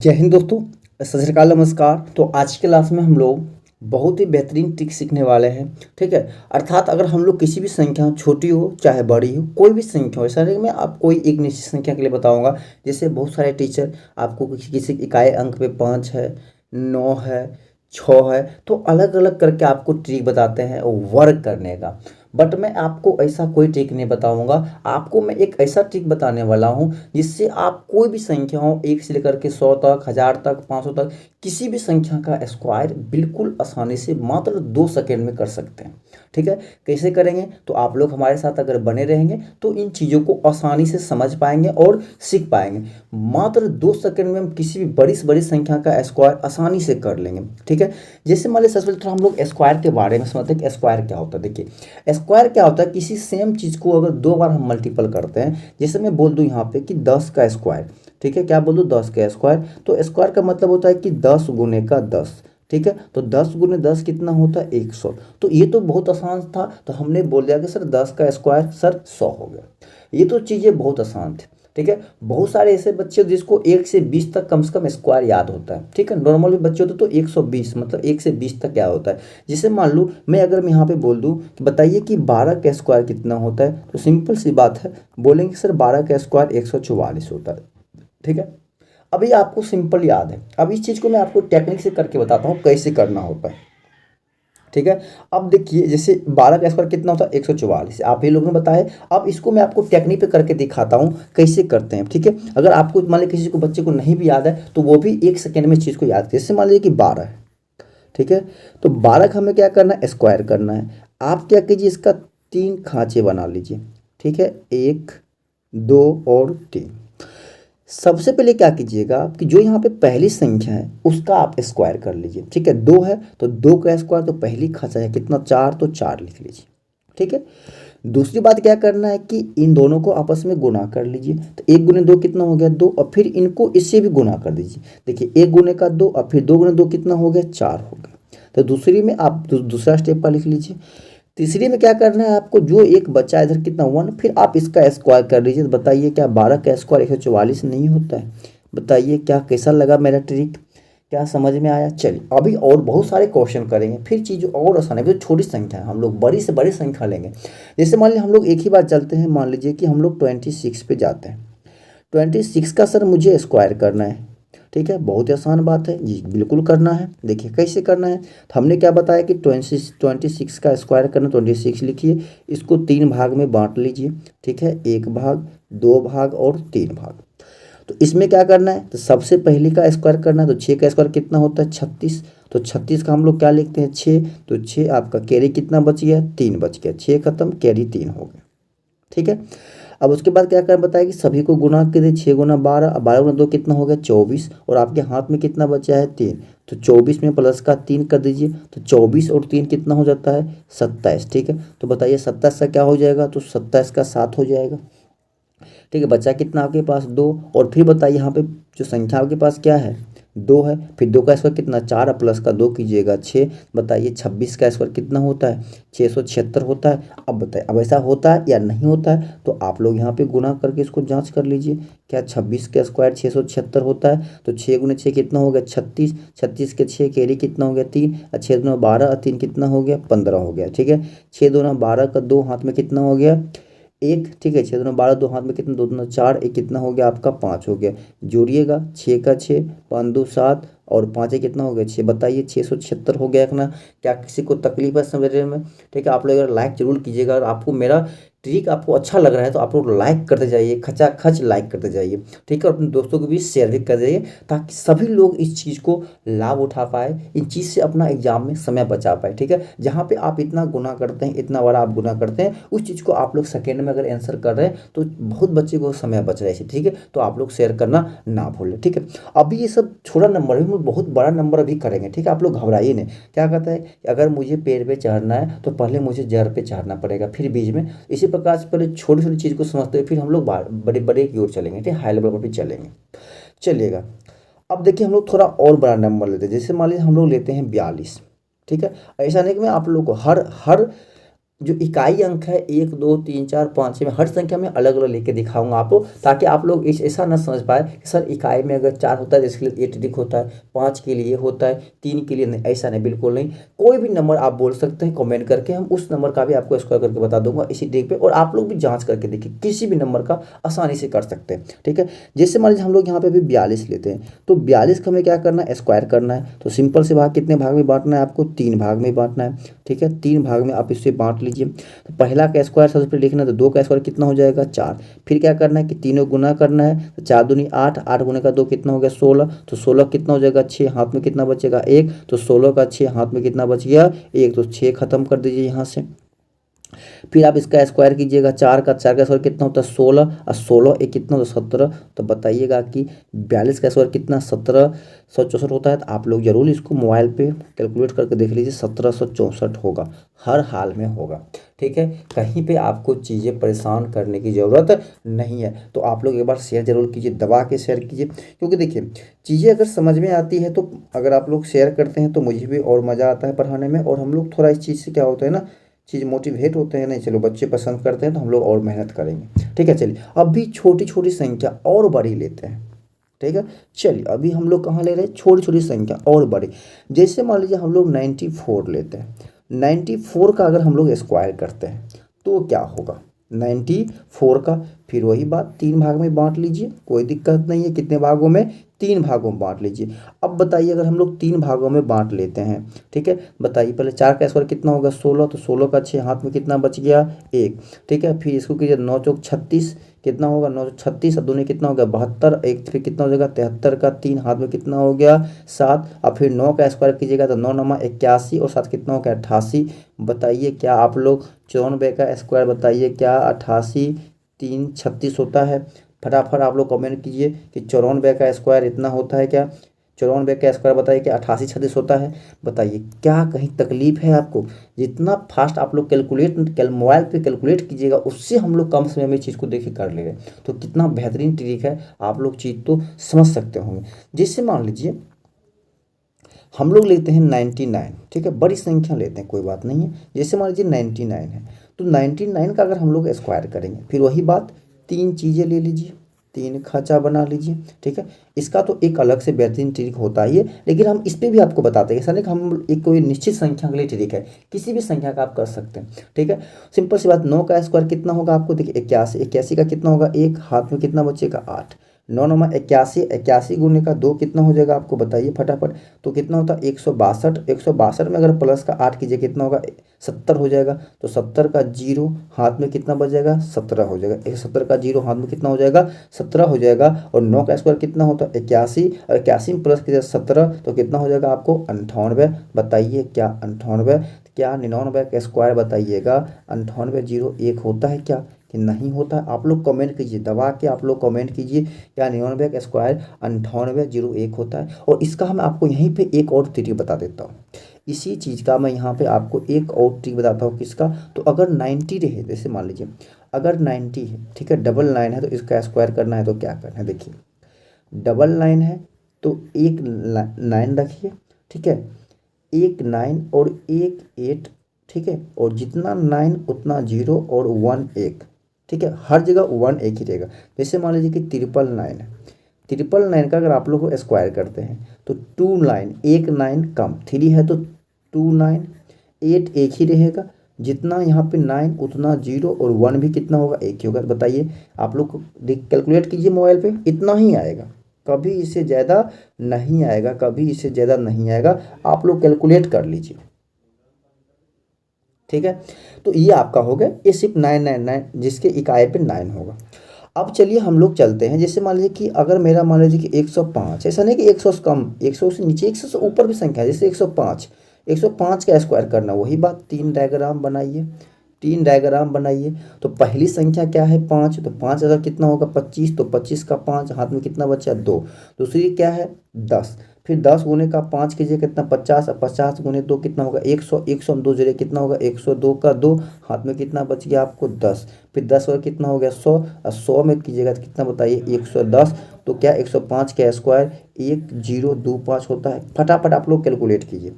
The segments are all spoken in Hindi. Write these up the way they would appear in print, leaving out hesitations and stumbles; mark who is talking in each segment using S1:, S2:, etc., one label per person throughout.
S1: जय हिंद दोस्तों। सत श्री अकाल, नमस्कार। तो आज की क्लास में हम लोग बहुत ही बेहतरीन ट्रिक सीखने वाले हैं। ठीक है। अर्थात अगर हम लोग किसी भी संख्या, छोटी हो चाहे बड़ी हो, कोई भी संख्या हो, ऐसा नहीं कि मैं आप कोई एक निश्चित संख्या के लिए बताऊंगा। जैसे बहुत सारे टीचर आपको किसी इकाई अंक पे 5 है, 9 है, 6 है, तो अलग अलग करके आपको ट्रिक बताते हैं वर्क करने का। बट मैं आपको ऐसा कोई ट्रिक नहीं बताऊंगा। आपको मैं एक ऐसा ट्रिक बताने वाला हूं जिससे आप कोई भी संख्या हो, 1 से लेकर के 100 तक, 1000 तक, 500 तक, किसी भी संख्या का स्क्वायर बिल्कुल आसानी से मात्र 2 सेकेंड में कर सकते हैं। ठीक है। कैसे करेंगे तो आप लोग हमारे साथ अगर बने रहेंगे तो इन चीज़ों को आसानी से समझ पाएंगे और सीख पाएंगे। मात्र 2 सेकेंड में हम किसी भी बड़ी से बड़ी संख्या का स्क्वायर आसानी से कर लेंगे। ठीक है। जैसे मान लीजिए सबसे पहले थोड़ा हम लोग स्क्वायर के बारे में समझते हैं कि स्क्वायर क्या होता है। देखिए स्क्वायर क्या होता है, किसी सेम चीज़ को अगर 2 बार हम मल्टीपल करते हैं। जैसे मैं बोल दूं यहाँ पे कि 10 का स्क्वायर। ठीक है। क्या बोल दूं? 10 का स्क्वायर। तो स्क्वायर का मतलब होता है कि 10 गुने का 10। ठीक है। तो 10 गुने 10 कितना होता है? 100। तो ये तो बहुत आसान था, तो हमने बोल दिया कि सर 10 का स्क्वायर सर 100 हो गया। ये तो चीज़ें बहुत आसान थी। ठीक है। बहुत सारे ऐसे बच्चे जिसको 1 से 20 तक कम से कम स्क्वायर याद होता है। ठीक है। नॉर्मल भी बच्चे होते तो 120 मतलब 1 से 20 तक क्या होता है। जैसे मान लो मैं यहाँ पे बोल दूं कि बताइए कि 12 का स्क्वायर कितना होता है, तो सिंपल सी बात है, बोलेंगे सर 12 का स्क्वायर 144 होता है। ठीक है। अभी आपको सिंपल याद है। अब इस चीज़ को मैं आपको टेक्निक से करके बताता हूँ कैसे करना होता है। ठीक है। अब देखिए जैसे 12 का स्क्वायर कितना होता है? 144। आप ही लोगों ने बताया। अब इसको मैं आपको टेक्निक पे करके दिखाता हूँ कैसे करते हैं। ठीक है। अगर आपको मान लीजिए किसी को बच्चे को नहीं भी याद है तो वो भी 1 सेकेंड में इस चीज़ को याद करें। जैसे मान लीजिए कि 12 है। ठीक है। तो 12 का हमें क्या करना है? स्क्वायर करना है। आप क्या कीजिए, इसका 3 खांचे बना लीजिए। ठीक है। 1, 2 और 3। सबसे पहले क्या कीजिएगा कि जो यहाँ पे पहली संख्या है उसका आप स्क्वायर कर लीजिए। ठीक है। 2 है तो 2 का स्क्वायर, तो पहली खांचा है कितना? 4, तो 4 लिख लीजिए। ठीक है। दूसरी बात क्या करना है कि इन दोनों को आपस में गुना कर लीजिए। तो 1 गुने 2 कितना हो गया? 2। और फिर इनको इससे भी गुना कर दीजिए। देखिए 1 गुने का 2 और फिर 2 गुने 2 कितना हो गया? 4 हो गया। तो दूसरी में आप दूसरा स्टेप पर लिख लीजिए। तीसरी में क्या करना है आपको, जो एक बचा इधर कितना 1, फिर आप इसका स्क्वायर कर लीजिए। तो बताइए क्या 12 का स्क्वायर 144 नहीं होता है? बताइए क्या कैसा लगा मेरा ट्रिक? क्या समझ में आया? चलिए अभी और बहुत सारे क्वेश्चन करेंगे, फिर चीज़ और आसान है। तो छोटी संख्या है, हम लोग बड़ी से बड़ी संख्या लेंगे। जैसे मान लीजिए हम लोग एक ही बार चलते हैं। मान लीजिए कि हम लोग 26 पे जाते हैं। 26 का सर मुझे स्क्वायर करना है। ठीक है। बहुत ही आसान बात है जी, बिल्कुल करना है। देखिए कैसे करना है। तो हमने क्या बताया कि 26 का स्क्वायर करना। 26 लिखिए, इसको 3 भाग में बांट लीजिए। ठीक है। 1 भाग, 2 भाग और 3 भाग। तो इसमें क्या करना है, तो सबसे पहले का स्क्वायर करना है। तो 6 का स्क्वायर कितना होता है? 36। तो 36 का हम लोग क्या लिखते हैं? 6। तो 6 आपका कैरी कितना बच गया? 3 बच गया। 6 खत्म, कैरी 3 हो गया। ठीक है। अब उसके बाद क्या करना बताया कि सभी को गुना कर दे। 6 गुना 12, अब 12 गुना 2 कितना हो गया? 24। और आपके हाथ में कितना बचा है? 3। तो 24 में प्लस का 3 कर दीजिए। तो 24 और 3 कितना हो जाता है? 27। ठीक है। तो बताइए 27 का क्या हो जाएगा? तो 27 का 7 हो जाएगा। ठीक है। बचा कितना आपके पास? 2। और फिर बताइए यहाँ पे जो संख्या आपके पास क्या है? 2 है। फिर 2 का स्क्वायर कितना? 4 प्लस का 2 कीजिएगा 6। बताइए 26 का स्क्वायर कितना होता है? 676 होता है। अब बताइए अब ऐसा होता है या नहीं होता है? तो आप लोग यहाँ पे गुना करके इसको जांच कर लीजिए। क्या 26 का स्क्वायर 676 होता है? तो 6 गुने 6 कितना हो गया? 36। 36 के 6 कैरी कितना हो गया? 3। और 6 दूना 12 और 3 कितना हो गया? 15 हो गया। ठीक है। 6 दूना 12 का 2 हाथ में कितना हो गया? 1। ठीक है। 6 दूना 12, 2 हाथ में कितना? 2 दूना 4, एक कितना हो गया आपका? 5 हो गया। जोड़िएगा 6 का 6, 5 2 7 और 5 कितना हो गया? 6। बताइए 676 हो गया ना? क्या किसी को तकलीफ है समझने में? ठीक है। आप लोग अगर लाइक जरूर कीजिएगा, और आपको मेरा ट्रिक आपको अच्छा लग रहा है तो आप लोग लाइक करते जाइए, खचाखच लाइक करते जाइए। ठीक है। और अपने दोस्तों को भी शेयर भी कर जाइए ताकि सभी लोग इस चीज़ को लाभ उठा पाए, इन चीज़ से अपना एग्जाम में समय बचा पाए। ठीक है। जहाँ पे आप इतना गुना करते हैं, इतना बड़ा आप गुना करते हैं, उस चीज़ को आप लोग सेकेंड में अगर आंसर कर रहे हैं तो बहुत बच्चे को समय बच रहा है। ठीक है। तो आप लोग शेयर करना ना भूलें। ठीक है। अभी ये सब छोटा नंबर है, हम बहुत बड़ा नंबर अभी करेंगे। ठीक है। आप लोग घबराइए नहीं। क्या कहता है कि अगर मुझे पेड़ पे चढ़ना है तो पहले मुझे जड़ पे चढ़ना पड़ेगा, फिर बीज में। इसी प्रकार से पहले छोटी छोटी चीज़ को समझते हुए फिर हम लोग बड़े बड़े की ओर चलेंगे। ठीक है। हाई लेवल पर भी चलेंगे। चलिएगा। अब देखिए हम लोग थोड़ा और बड़ा नंबर लेते हैं। जैसे मान लीजिए हम लोग लेते हैं 42। ठीक है। ऐसा नहीं कि मैं आप लोग को हर हर जो इकाई अंक है 1 2 3 4 5 6 में हर संख्या में अलग अलग लेके दिखाऊंगा आपको, ताकि आप लोग ऐसा ना समझ पाए कि सर इकाई में अगर 4 होता है तो इसके लिए 8 टिक होता है, 5 के लिए होता है, 3 के लिए नहीं, ऐसा नहीं, बिल्कुल नहीं। कोई भी नंबर आप बोल सकते हैं कमेंट करके, हम उस नंबर का भी आपको स्क्वायर करके बता दूंगा इसी ट्रिक पे, और आप लोग भी जाँच करके देखिए, किसी भी नंबर का आसानी से कर सकते हैं। ठीक है, जैसे मान लीजिए हम लोग यहाँ पे भी 42 लेते हैं, तो 42 का हमें क्या करना है, स्क्वायर करना है। तो सिंपल से भाग कितने भाग में बांटना है आपको, 3 भाग में बांटना है। ठीक है, 3 भाग में आप इसे बांट लीजिए। तो पहला का स्क्वायर सबसे पहले लिखना है, तो 2 का स्क्वायर कितना हो जाएगा, 4। फिर क्या करना है कि तीनों गुना करना है, तो 4 दूनी 8, 8 गुने का 2 कितना हो गया, 16। तो 16 कितना हो जाएगा, 6, हाथ में कितना बचेगा, 1। तो 16 का 6 हाथ में कितना बच गया, 1। तो 6 खत्म कर दीजिए यहाँ से। फिर आप इसका स्क्वायर कीजिएगा, 4 का स्क्वायर कितना होता है, 16, और 16 एक कितना होता है, 17। तो बताइएगा कि 42 का स्क्वायर कितना, 1764 होता है। तो आप लोग जरूर इसको मोबाइल पे कैलकुलेट करके देख लीजिए, 1764 होगा, हर हाल में होगा। ठीक है, कहीं पे आपको चीज़ें परेशान करने की ज़रूरत नहीं है। तो आप लोग एक बार शेयर जरूर कीजिए, दबा के शेयर कीजिए, क्योंकि देखिए चीज़ें अगर समझ में आती है तो अगर आप लोग शेयर करते हैं तो मुझे भी और मज़ा आता है पढ़ाने में, और हम लोग थोड़ा इस चीज़ से क्या होता है ना, चीज़ मोटिवेट होते हैं, नहीं चलो बच्चे पसंद करते हैं तो हम लोग और मेहनत करेंगे। ठीक है, चलिए अभी छोटी छोटी संख्या और बड़ी लेते हैं। ठीक है, चलिए अभी हम लोग कहाँ ले रहे हैं, छोटी छोटी संख्या और बड़ी। जैसे मान लीजिए हम लोग 94 लेते हैं, 94 का अगर हम लोग स्क्वायर करते हैं तो क्या होगा, 94 का, फिर वही बात 3 भाग में बांट लीजिए, कोई दिक्कत नहीं है, कितने भागों में, 3 भागों में बांट लीजिए। अब बताइए अगर हम लोग 3 भागों में बांट लेते हैं, ठीक है, बताइए पहले 4 का स्क्वायर कितना होगा, 16। तो 16 का 6 हाथ में कितना बच गया, 1। ठीक है, फिर इसको कीजिए 9 चौक 36, कितना होगा, 9 36, और दूनी कितना हो गया, 72, एक फिर कितना हो जाएगा, 73 का 3 हाथ में कितना हो गया, 7। और फिर 9 का स्क्वायर कीजिएगा तो 9 9 81, और 7 कितना हो गया, 88। बताइए क्या आप लोग 94 का स्क्वायर बताइए क्या 88 3 36 होता है। फटाफट आप लोग कमेंट कीजिए कि 94 का स्क्वायर इतना होता है क्या, 94 का स्क्वायर बताइए कि 88 36 होता है। बताइए क्या कहीं तकलीफ है आपको, जितना फास्ट आप लोग मोबाइल पे कैलकुलेट कीजिएगा, उससे हम लोग कम समय में चीज़ को देखिए कर ले रहे हैं। तो कितना बेहतरीन ट्रिक है, आप लोग चीज़ तो समझ सकते होंगे। जैसे मान लीजिए हम लोग लेते हैं 99, ठीक है, बड़ी संख्या लेते हैं, कोई बात नहीं है। जैसे मान लीजिए 99 है, तो 99 का अगर हम लोग स्क्वायर करेंगे, फिर वही बात 3 चीज़ें ले लीजिए, 3 खाचा बना लीजिए। ठीक है, इसका तो एक अलग से बेहतरीन ट्रिक होता ही है, लेकिन हम इस पर भी आपको बताते हैं, ऐसा नहीं कि हम एक कोई निश्चित संख्या के लिए ट्रिक है, किसी भी संख्या का आप कर सकते हैं। ठीक है, सिंपल सी बात, 9 का स्क्वायर कितना होगा आपको, देखिए 81, 81 का कितना होगा, 1 हाथ में कितना बचेगा, 8। 9 9 81, 81 गुने का 2 कितना हो जाएगा आपको बताइए फटाफट। तो कितना होता है 162, 162 में अगर प्लस का 8 कीजिए कितना होगा, 70 हो जाएगा। तो 70 का 0 हाथ में कितना बच जाएगा, 17 हो जाएगा। 70 का 0 हाथ में कितना हो जाएगा, 17 हो जाएगा। और 9 का स्क्वायर कितना होता है 81, और 81 में प्लस कीजिए 17 तो कितना हो जाएगा आपको 98। बताइए क्या 98, क्या 99 का स्क्वायर बताइएगा 98 0 1 होता है क्या, कि नहीं होता है। आप लोग कमेंट कीजिए, दबा के आप लोग कमेंट कीजिए क्या 99 का स्क्वायर 98 0 1 होता है। और इसका मैं आपको यहीं पे एक और ट्रिक बता देता हूँ, इसी चीज़ का मैं यहाँ पे आपको एक और ट्रिक बताता हूँ, किसका, तो अगर 90 रहे, जैसे मान लीजिए अगर 90 है, ठीक है, 99 है, तो इसका स्क्वायर करना है तो क्या करना है, देखिए 99 है तो एक 9 रखिए, ठीक है, एक 9 और एक 8, ठीक है, और जितना 9 उतना 0 और 1 1, ठीक है, हर जगह 1 1 ही रहेगा। जैसे मान लीजिए कि 999 है, 999 का अगर आप लोग को स्क्वायर करते हैं तो 2 9, एक 9 कम, 3 है तो 2 9, 8 एक ही रहेगा, जितना यहाँ पे 9 उतना 0 और 1 भी कितना होगा, एक ही होगा। बताइए आप लोग कैलकुलेट कीजिए मोबाइल पे, इतना ही आएगा, कभी इससे ज़्यादा नहीं आएगा, कभी इससे ज़्यादा नहीं आएगा, आप लोग कैलकुलेट कर लीजिए। ठीक है, तो ये आपका हो गया, ये सिर्फ 999 जिसके इकाई पे 9 होगा। अब चलिए हम लोग चलते हैं, जैसे मान लीजिए कि अगर मेरा मान लीजिए कि 105, ऐसा नहीं कि 100 से कम, 100 से नीचे, 100 से ऊपर भी संख्या है, जैसे 105, 105 का स्क्वायर करना, वही बात 3 डायग्राम बनाइए, 3 डायग्राम बनाइए। तो पहली संख्या क्या है 5, तो 5 अगर कितना होगा 25, तो 25 का 5 हाथ में कितना बचा 2। दूसरी क्या है 10, फिर 10 गुने का 5 कीजिए कितना 50, और 50 गुने 2 कितना होगा 100, 100 में 2 जगह कितना होगा 102 का 2, हाथ में कितना बच गया आपको 10। फिर 10 और कितना हो गया 100, और 100 में कीजिएगा तो कितना बताइए 110। तो क्या 105 का स्क्वायर 1025 होता है। फटाफट आप लोग कैलकुलेट कीजिए,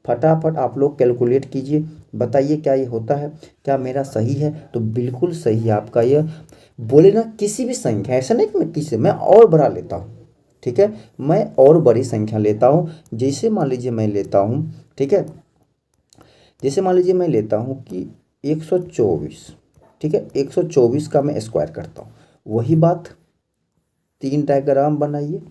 S1: फटाफट आप लोग कैलकुलेट कीजिए बताइए क्या ये होता है? क्या मेरा सही है? तो बिल्कुल सही है आपका यह। बोले ना किसी भी संख्या, ऐसा नहीं कि मैं और बड़ा लेता हूँ, ठीक है, मैं और बड़ी संख्या लेता हूँ। जैसे मान लीजिए मैं लेता हूँ, ठीक है, जैसे मान लीजिए मैं लेता हूँ कि 124, ठीक है, 124 का मैं स्क्वायर करता हूँ। वही बात, 3 डायग्राम बनाइए,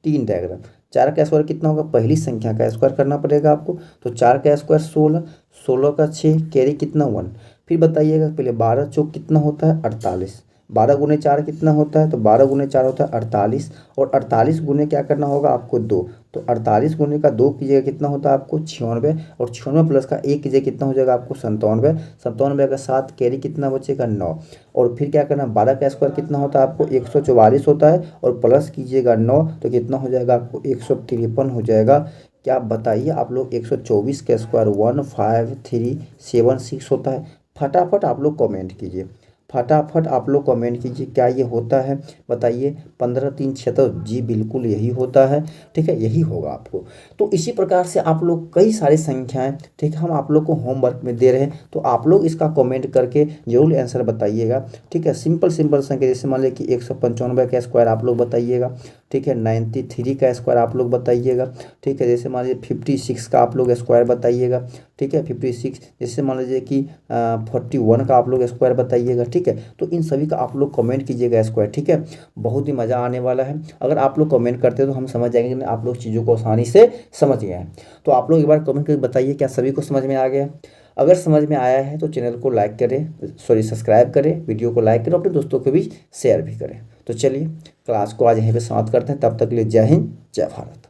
S1: 3 डायग्राम। 4 का स्क्वायर कितना होगा? पहली संख्या का स्क्वायर करना पड़ेगा आपको। तो 4 का स्क्वायर 16, 16 का 6, कैरी कितना 1। फिर बताइएगा पहले 12 चौक कितना होता है? 48। 12 × 4 कितना होता है? तो 12 × 4 होता है 48। और 48 गुने क्या करना होगा आपको? 2। तो 48 गुने का 2 कीजिएगा कितना होता है आपको? 96। और 96 प्लस का 1 कीजिए कितना हो जाएगा आपको? 97। 97 का 7, कैरी कितना बचेगा? 9। और फिर क्या करना? 12 का स्क्वायर कितना होता है आपको? 144 होता है। और प्लस कीजिएगा 9 तो कितना हो जाएगा आपको? 153 हो जाएगा। क्या बताइए आप लोग? 124 का स्क्वायर 15376 होता है। फटाफट आप लोग कमेंट कीजिए, फटाफट आप लोग कमेंट कीजिए क्या ये होता है? बताइए। 15 3 76, जी बिल्कुल यही होता है, ठीक है, यही होगा आपको। तो इसी प्रकार से आप लोग कई सारी संख्याएं, ठीक है, हम आप लोग को होमवर्क में दे रहे हैं, तो आप लोग इसका कमेंट करके जरूर आंसर बताइएगा, ठीक है। सिंपल सिंपल संख्या जैसे मान लिया कि 195 का स्क्वायर आप लोग बताइएगा, ठीक है। 93 का स्क्वायर आप लोग बताइएगा, ठीक है। जैसे मान लीजिए 56 का आप लोग स्क्वायर बताइएगा, ठीक है। 56, जैसे मान लीजिए कि 41 का आप लोग स्क्वायर बताइएगा, ठीक है। तो इन सभी का आप लोग कमेंट कीजिएगा स्क्वायर, ठीक है। बहुत ही मज़ा आने वाला है। अगर आप लोग कमेंट करते हैं तो हम समझ जाएंगे कि आप लोग चीज़ों को आसानी से समझ गए हैं। तो आप लोग एक बार कमेंट करके बताइए क्या सभी को समझ में आ गया? अगर समझ में आया है तो चैनल को लाइक करें, सॉरी सब्सक्राइब करें, वीडियो को लाइक करें, अपने दोस्तों के बीच शेयर भी करें। तो चलिए क्लास को आज यहीं पे समाप्त करते हैं। तब तक के लिए जय हिंद, जय भारत।